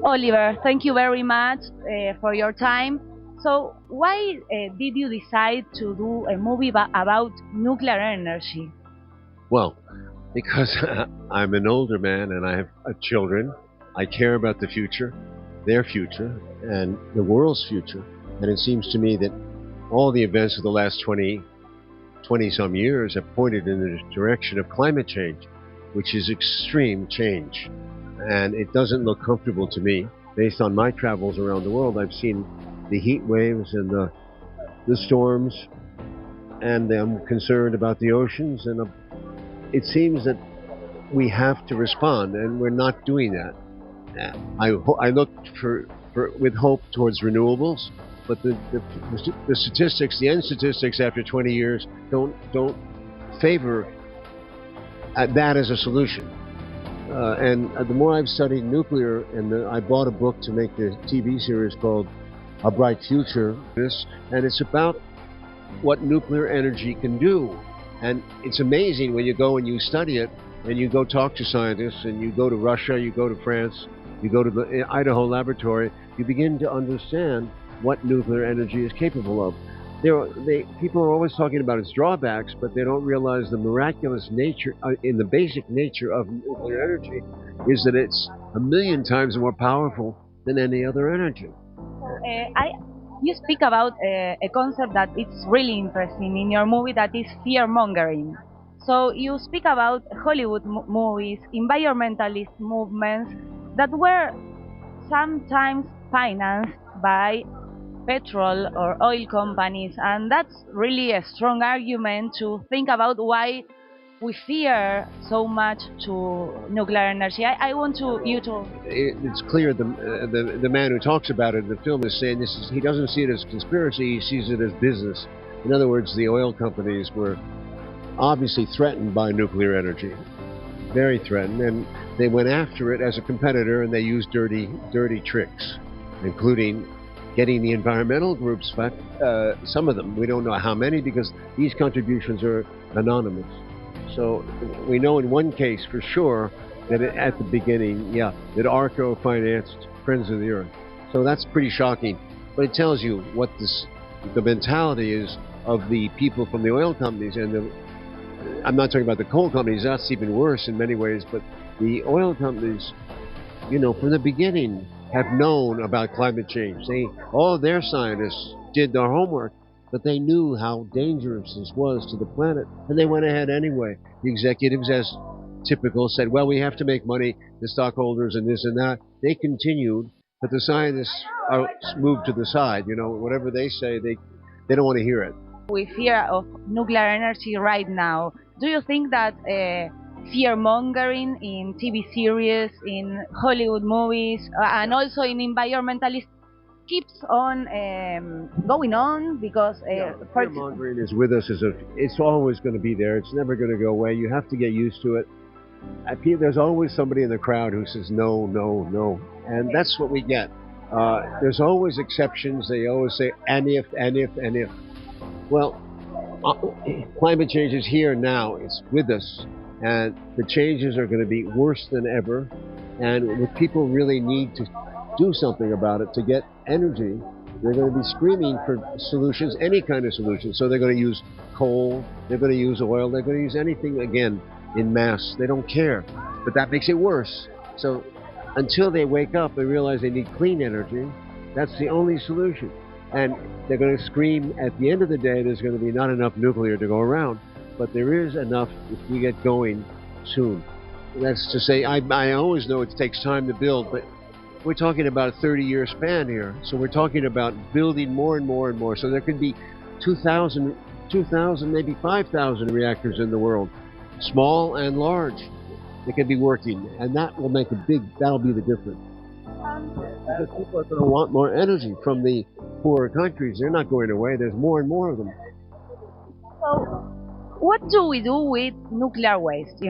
Oliver, thank you very much for your time. So, why did you decide to do a movie about nuclear energy? Well, because I'm an older man and I have children, I care about the future, their future, and the world's future. And it seems to me that all the events of the last 20 some years have pointed in the direction of climate change, which is extreme change. And it doesn't look comfortable to me. Based on my travels around the world, I've seen the heat waves and the storms, and I'm concerned about the oceans. And it seems that we have to respond, and we're not doing that. I look with hope towards renewables, but the statistics, the end statistics after 20 years, don't favor that as a solution. And the more I've studied nuclear, and I bought a book to make the TV series called A Bright Future, and it's about what nuclear energy can do. And it's amazing when you go and you study it, and you go talk to scientists, and you go to Russia, you go to France, you go to the Idaho laboratory, you begin to understand what nuclear energy is capable of. People are always talking about its drawbacks, but they don't realize the miraculous nature, in the basic nature of nuclear energy, is that it's a million times more powerful than any other energy. You speak about a concept that it's really interesting in your movie, that is fear mongering. So you speak about Hollywood movies, environmentalist movements that were sometimes financed by petrol or oil companies, and that's really a strong argument to think about why we fear so much to nuclear energy. I want you to. It's clear the man who talks about it in the film is saying he doesn't see it as conspiracy, he sees it as business. In other words, the oil companies were obviously threatened by nuclear energy, very threatened, and they went after it as a competitor, and they used dirty tricks, including getting the environmental groups back. Some of them, we don't know how many, because these contributions are anonymous. So we know in one case for sure that at the beginning, that ARCO financed Friends of the Earth. So that's pretty shocking. But it tells you what the mentality is of the people from the oil companies. And I'm not talking about the coal companies, that's even worse in many ways, but the oil companies, from the beginning have known about climate change. All their scientists did their homework, but they knew how dangerous this was to the planet, and they went ahead anyway. The executives, as typical, said, well, we have to make money, the stockholders and this and that. They continued, but the scientists are moved to the side. Whatever they say, they don't want to hear it. We fear of nuclear energy right now. Do you think that fear-mongering in TV series, in Hollywood movies, and also in environmentalists keeps on going on? Because fear-mongering is with us. It's always going to be there. It's never going to go away. You have to get used to it. There's always somebody in the crowd who says no, no, no, and that's what we get. There's always exceptions. They always say and if. Well, climate change is here now. It's with us, and the changes are going to be worse than ever. And if people really need to do something about it to get energy, they're going to be screaming for solutions, any kind of solution. So they're going to use coal, they're going to use oil, they're going to use anything, again, in mass. They don't care. But that makes it worse. So until they wake up and realize they need clean energy, that's the only solution. And they're going to scream at the end of the day, there's going to be not enough nuclear to go around. But there is enough if we get going soon. That's to say, I always know it takes time to build, but we're talking about a 30-year span here. So we're talking about building more and more and more. So there could be 2,000, maybe 5,000 reactors in the world, small and large. They could be working, and that'll be the difference. Because people are going to want more energy from the poorer countries. They're not going away. There's more and more of them. So, what do we do with nuclear waste?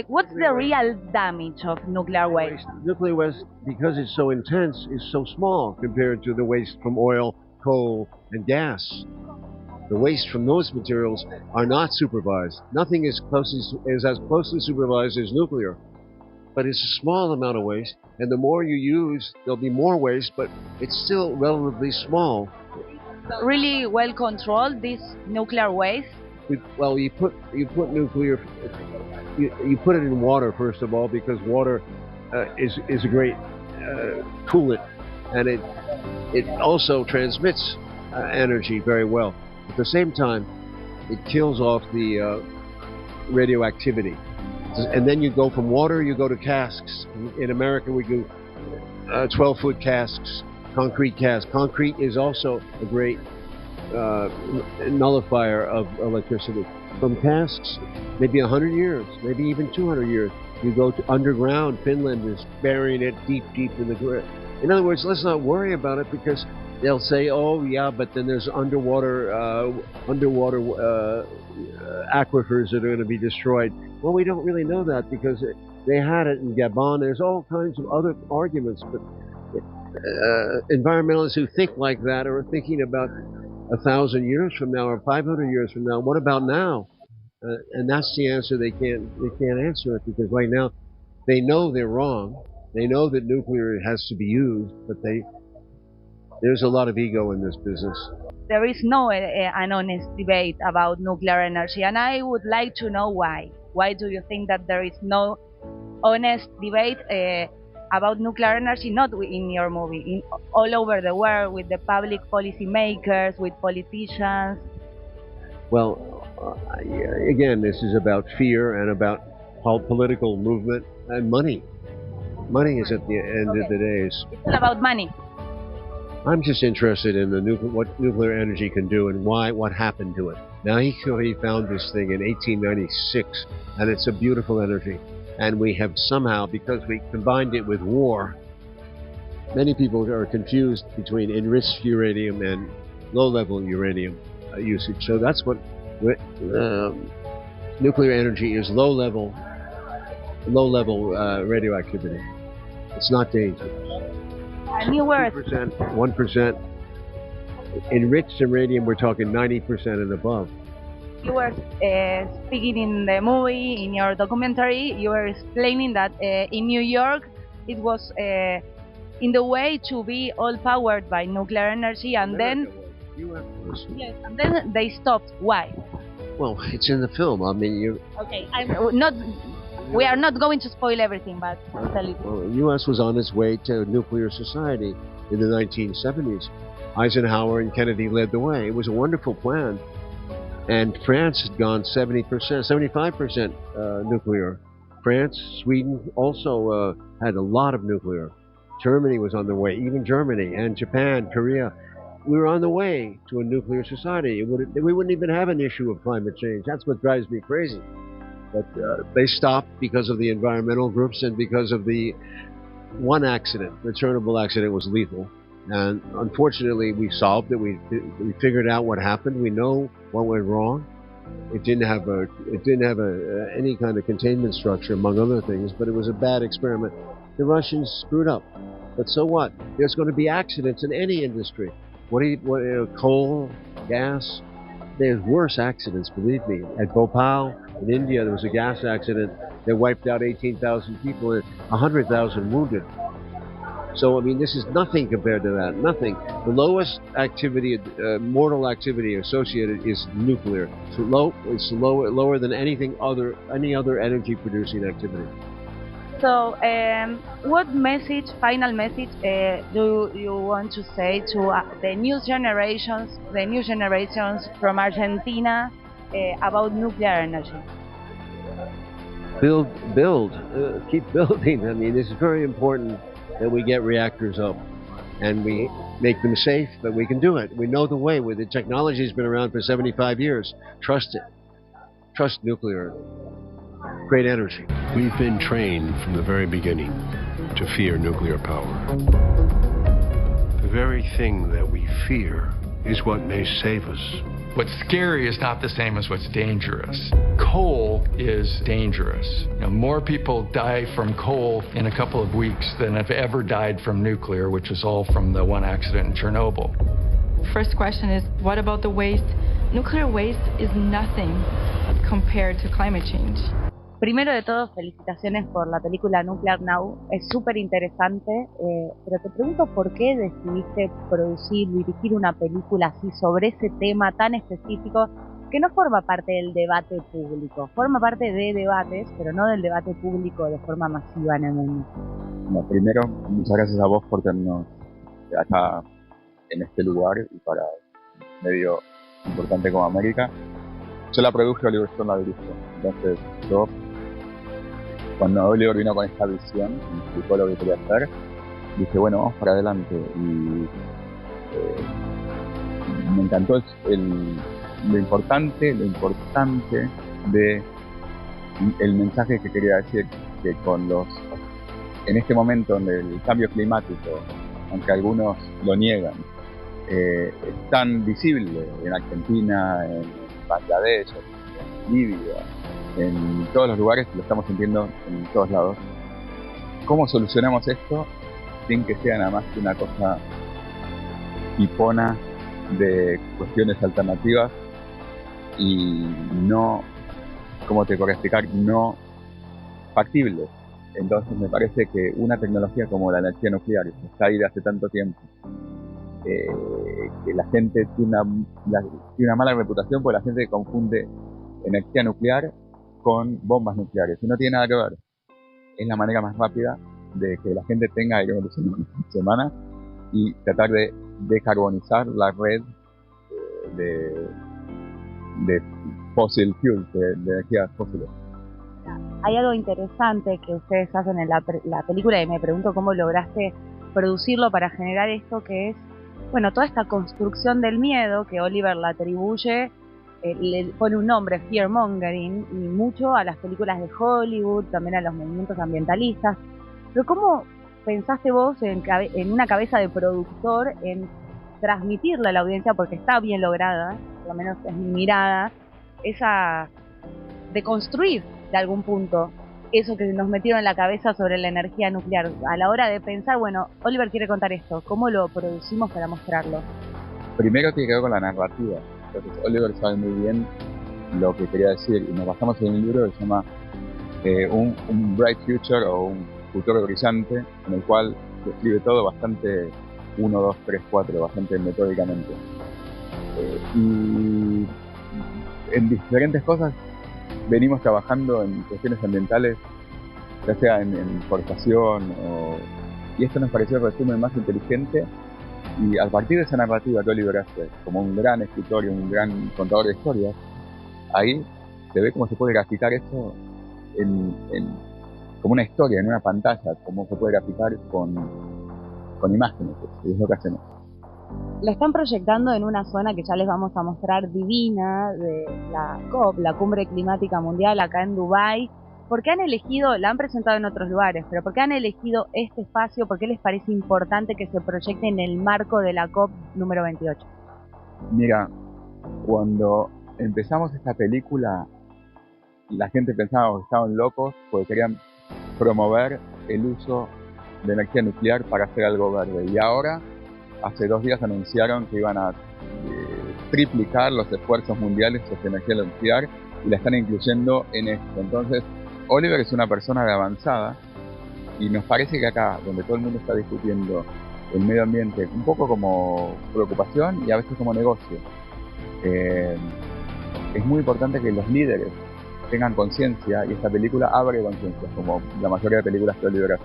What's the real damage of nuclear waste? Nuclear waste, because it's so intense, is so small compared to the waste from oil, coal, and gas. The waste from those materials are not supervised. Nothing is as closely supervised as nuclear. but it's a small amount of waste. And the more you use, there'll be more waste, but it's still relatively small. Really well controlled, this nuclear waste? Well, you put nuclear, you put it in water first of all, because water is a great coolant, and it also transmits energy very well. At the same time, it kills off the radioactivity, and then you go from water, you go to casks. In America, we do 12-foot casks, concrete casks. Concrete is also a great nullifier of electricity. From casks, maybe 100 years, maybe even 200 years, you go to underground. Finland is burying it deep in the ground. In other words, let's not worry about it, because they'll say, oh yeah, but then there's underwater aquifers that are going to be destroyed. Well, we don't really know that, because they had it in Gabon. There's all kinds of other arguments, but environmentalists who think like that are thinking about 1,000 years from now or 500 years from now. What about now? And that's the answer. They can't answer it, because right now they know they're wrong. They know that nuclear has to be used, but there's a lot of ego in this business. There is no an honest debate about nuclear energy, and I would like to know why. Why do you think that there is no honest debate about nuclear energy, not in your movie, all over the world, with the public policy makers, with politicians? Well, again, this is about fear and about political movement and money. Money is at the end of the day. It's all about money. I'm just interested in what nuclear energy can do and what happened to it. Now, he found this thing in 1896, and it's a beautiful energy. And we have somehow, because we combined it with war, many people are confused between enriched uranium and low-level uranium usage. So that's what nuclear energy is: low-level radioactivity. It's not dangerous. And you were 1%. Enriched uranium, we're talking 90% and above. You were speaking in the movie, in your documentary, you were explaining that in New York it was in the way to be all powered by nuclear energy, and then yes, and then they stopped. Why? Well, it's in the film. I mean, okay, we are not going to spoil everything, but I'll tell you. Well, the U.S. was on its way to nuclear society in the 1970s. Eisenhower and Kennedy led the way. It was a wonderful plan. And France had gone 70%, 75% nuclear. France, Sweden also had a lot of nuclear. Germany was on the way, even Germany, and Japan, Korea. We were on the way to a nuclear society. We wouldn't even have an issue of climate change. That's what drives me crazy. But they stopped because of the environmental groups and because of the one accident. The Chernobyl accident was lethal. And unfortunately, we solved it. We figured out what happened. We know what went wrong. It didn't have any kind of containment structure, among other things. But it was a bad experiment. The Russians screwed up. But so what? There's going to be accidents in any industry. Coal, gas. There's worse accidents, believe me. At Bhopal in India, there was a gas accident that wiped out 18,000 people and 100,000 wounded. So, I mean, this is nothing compared to that. Nothing. The lowest activity, mortal activity associated is nuclear. It's lower than any other energy-producing activity. So, what final message, do you want to say to the new generations from Argentina about nuclear energy? Keep building. I mean, it's very important that we get reactors up and we make them safe, but we can do it. We know the way. The technology has been around for 75 years. Trust it. Trust nuclear. Great energy. We've been trained from the very beginning to fear nuclear power. The very thing that we fear is what may save us. What's scary is not the same as what's dangerous. Coal is dangerous. More people die from coal in a couple of weeks than have ever died from nuclear, which is all from the one accident in Chernobyl. First question is, what about the waste? Nuclear waste is nothing compared to climate change. Primero de todo, felicitaciones por la película Nuclear Now, es súper interesante, pero te pregunto por qué decidiste producir, dirigir una película así sobre ese tema tan específico que no forma parte del debate público, forma parte de debates, pero no del debate público de forma masiva en el mundo. Bueno, primero, muchas gracias a vos por tenernos acá en este lugar y para un medio importante como América. Yo la produje, Oliver Stone la dirigió. Entonces, yo, cuando Oliver vino con esta visión, me explicó lo que quería hacer, dije, bueno, vamos para adelante. Y me encantó lo importante de el mensaje que quería decir, que en este momento donde el cambio climático, aunque algunos lo niegan, es tan visible en Argentina, en Bangladesh, en Libia, en todos los lugares, lo estamos sintiendo en todos lados. ¿Cómo solucionamos esto sin que sea nada más que una cosa hipona de cuestiones alternativas y no, ¿cómo te podría explicar? No factibles? Entonces me parece que una tecnología como la energía nuclear, que está ahí de hace tanto tiempo, que la gente tiene una mala reputación porque la gente confunde energía nuclear con bombas nucleares, y no tiene nada que ver. Es la manera más rápida de que la gente tenga aire acondicionado en semana y tratar de decarbonizar la red de fossil fuels, de energías fósiles. Hay algo interesante que ustedes hacen en la película y me pregunto cómo lograste producirlo para generar esto, que es, bueno, toda esta construcción del miedo que Oliver la atribuye, le pone un nombre, fearmongering, y mucho a las películas de Hollywood, también a los movimientos ambientalistas. Pero ¿cómo pensaste vos en una cabeza de productor en transmitirle a la audiencia, porque está bien lograda, por lo menos es mi mirada, esa de construir de algún punto eso que nos metieron en la cabeza sobre la energía nuclear? A la hora de pensar, bueno, Oliver quiere contar esto, ¿cómo lo producimos para mostrarlo? Primero tiene que ver con la narrativa. Entonces Oliver sabe muy bien lo que quería decir y nos basamos en un libro que se llama un Bright Future, o un futuro brillante, en el cual describe todo bastante 1, 2, 3, 4, bastante metódicamente. Y en diferentes cosas venimos trabajando en cuestiones ambientales, ya sea en forestación, y esto nos pareció el resumen más inteligente, y a partir de esa narrativa que Oliver hace, como un gran escritor y un gran contador de historias, ahí se ve cómo se puede graficar eso como una historia, en una pantalla, cómo se puede graficar con imágenes, y es lo que hacemos. La están proyectando en una zona que ya les vamos a mostrar, divina, de la COP, la Cumbre Climática Mundial, acá en Dubái. ¿Por qué han elegido, la han presentado en otros lugares, pero por qué han elegido este espacio? ¿Por qué les parece importante que se proyecte en el marco de la COP número 28? Mira, cuando empezamos esta película, la gente pensaba que estaban locos porque querían promover el uso de energía nuclear para hacer algo verde. Y ahora, hace 2 días anunciaron que iban a triplicar los esfuerzos mundiales sobre energía nuclear y la están incluyendo en esto. Entonces, Oliver es una persona de avanzada y nos parece que acá, donde todo el mundo está discutiendo el medio ambiente, un poco como preocupación y a veces como negocio, es muy importante que los líderes tengan conciencia, y esta película abre conciencia, como la mayoría de películas que Oliver hace.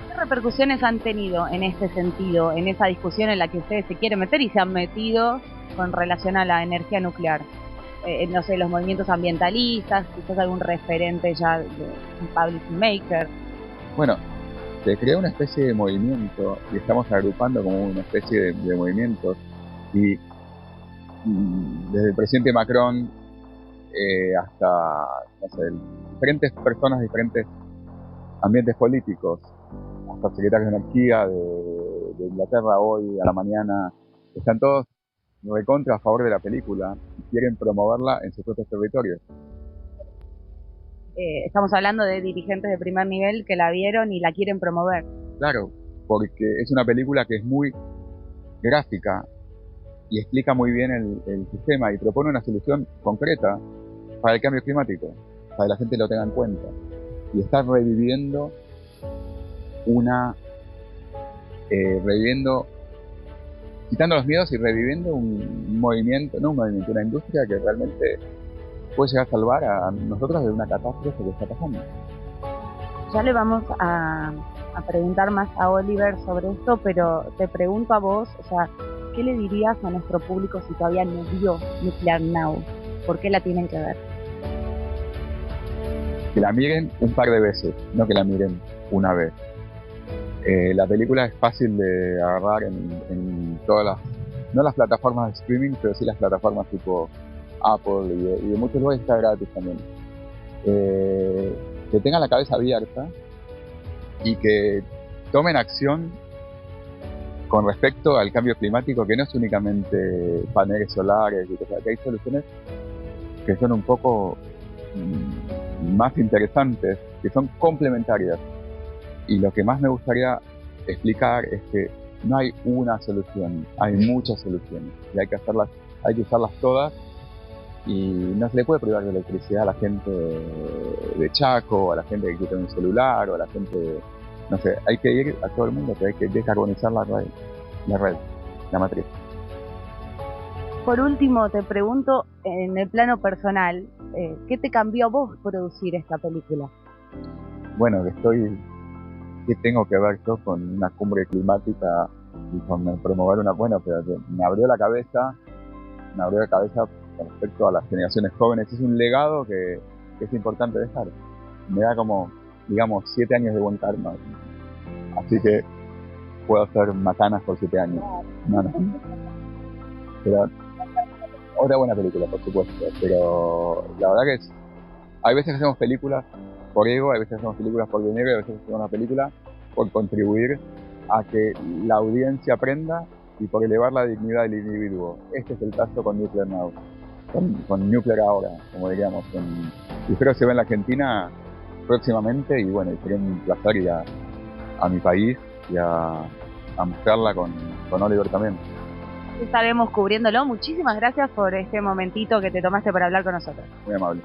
¿Qué repercusiones han tenido en este sentido, en esa discusión en la que ustedes se quieren meter y se han metido con relación a la energía nuclear? No sé, los movimientos ambientalistas, quizás algún referente ya de un policy maker. Bueno, se creó una especie de movimiento y estamos agrupando como una especie de movimientos, y desde el presidente Macron hasta, no sé, diferentes personas, diferentes ambientes políticos, hasta secretarios de energía de Inglaterra hoy a la mañana, están todos recontra a favor de la película y quieren promoverla en sus propios territorios. Estamos hablando de dirigentes de primer nivel que la vieron y la quieren promover. Claro, porque es una película que es muy gráfica y explica muy bien el sistema y propone una solución concreta para el cambio climático. para que la gente lo tenga en cuenta. Y está reviviendo quitando los miedos y reviviendo un movimiento, no un movimiento, una industria que realmente puede llegar a salvar a nosotros de una catástrofe que está pasando. Ya le vamos a preguntar más a Oliver sobre esto, pero te pregunto a vos, o sea, ¿qué le dirías a nuestro público si todavía no vio Nuclear Now? ¿Por qué la tienen que ver? Que la miren un par de veces, no que la miren una vez. La película es fácil de agarrar en todas no las plataformas de streaming, pero sí las plataformas tipo Apple y de muchos lugares está gratis también. Que tengan la cabeza abierta y que tomen acción con respecto al cambio climático, que no es únicamente paneles solares y cosas, que hay soluciones que son un poco más interesantes, que son complementarias. Y lo que más me gustaría explicar es que no hay una solución, hay muchas soluciones y hay que usarlas todas, y no se le puede privar de electricidad a la gente de Chaco, a la gente que quiere un celular, o a la gente, no sé, hay que ir a todo el mundo, pero hay que descarbonizar la matriz. Por último, te pregunto, en el plano personal, ¿qué te cambió a vos producir esta película? Bueno, ¿qué tengo que ver yo con una cumbre climática y con promover pero me abrió la cabeza con respecto a las generaciones jóvenes? Es un legado que es importante dejar. Me da como, digamos, 7 años de buen karma. Así que puedo hacer macanas por 7 años. No. Pero otra buena película, por supuesto. Pero la verdad que hay veces que hacemos películas por ego, hay veces que hacemos películas por dinero, y a veces hacemos una película por contribuir a que la audiencia aprenda y por elevar la dignidad del individuo. Este es el caso con Nuclear Now, con Nuclear ahora, como diríamos. Y espero que se vea en la Argentina próximamente, y bueno, sería un placer ir a mi país y a mostrarla con Oliver también. Estaremos cubriéndolo. Muchísimas gracias por este momentito que te tomaste para hablar con nosotros. Muy amable.